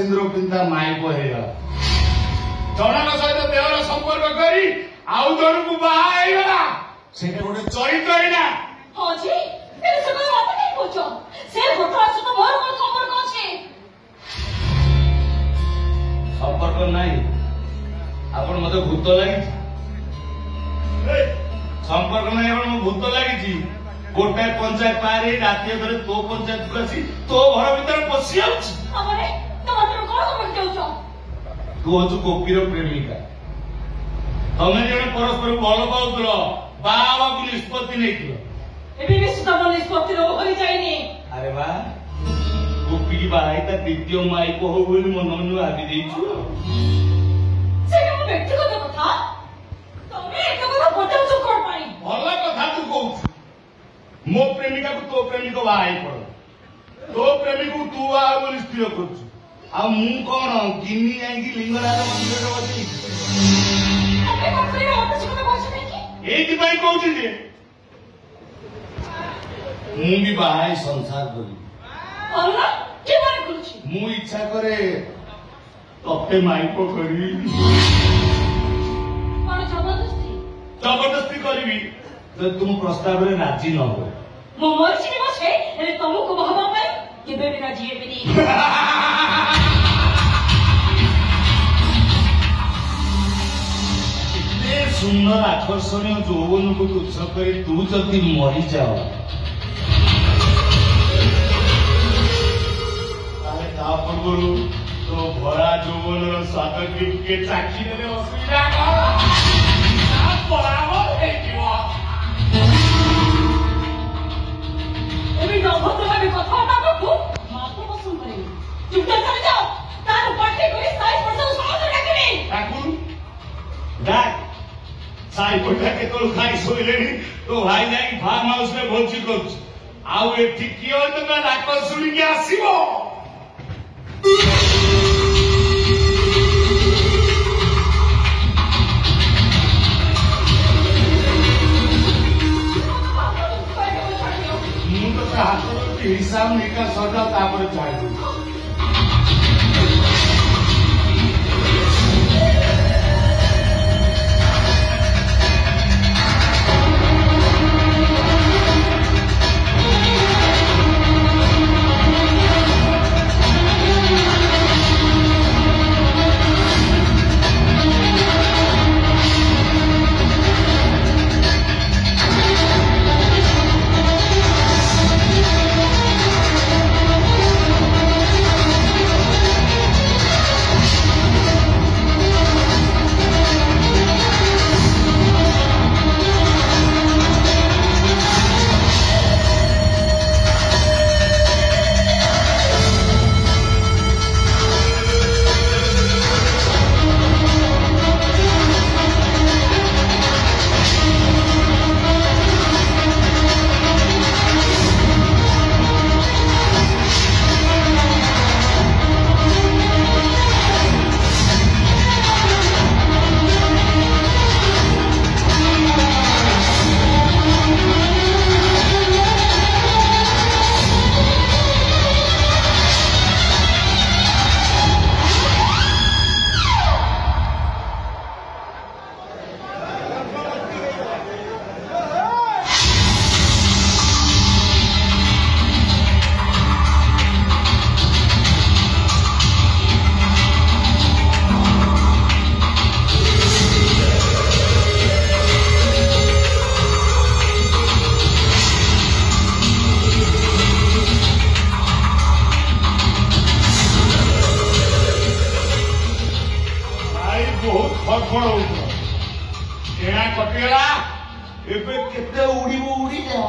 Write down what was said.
सिंदूर पिंधा mic होगा जनक सहित देवर संपर्क करी आउ जन को बाहला से गोटे चरित्र है ना हाँ जी फिर से कोई बात नहीं पूछो से घटना से तो मोर कोन संपर्क अछि संपर्क नहीं आपण मते भूत लागि संपर्क नहीं आपण भूत लागि गोटे पंचायत पारी राति धरे तो पंचायत को आसी तो घर भीतर पसी आउछ हमरे तमर कोन समझ देउछो तू हजू गोपीर प्रेमिका तमें जन परस्पर भल पाउल बाबा को निष्पत्ति नहीं एबी भी सुधा मन निष्पत्ति रो होई जाइनी अरे वाह गोपी की बाई ता द्वितीय माई को हो बोली मन मन भाबी देछु से हम व्यक्तिगत कथा तमे एक कथा पटाउछ कोन पाई भल कथा तू कहू मो प्रेमिका को तो प्रेमिक बाई पड़ तो प्रेमिक को तू आ बोली स्थिर करछु आ मु कोन किनी आइकी लिंगराज मंदिर रे बसी अबे कोन होत छै कोन बोछ नै कि एथि पई कहू जे मु भी बाई संसार करी अल्लाह के बारे करूछि मु इच्छा करे तते माइको करी कोन जबरदस्ती करबी तो तुम प्रस्ताव रे राजी न हो मो मर्जी न छै एले तुमको बहबा पाई केबे भी राजी हेबेनी सुंदर आकर्षणीय यौवन को तुच्छ कर तू जदि मरी जाओ पूर्व तो भरा यौवन स्वाद के चाखी ने असुविधा कथा बाबू मातो पसंद करे चुपचाप चले जाओ तार पार्टी कोई साई परसों समाज डाकनी डाक साई कोठा के तो खाई सोइलेनी तो भाई जाई फार्म हाउस में भोजी करछ आउ एठी कियो तो ना डाक सुनी के आसीबो हिसाब निकाल सजा तापर चाहिए कटिगला एबे केते उड़ी जा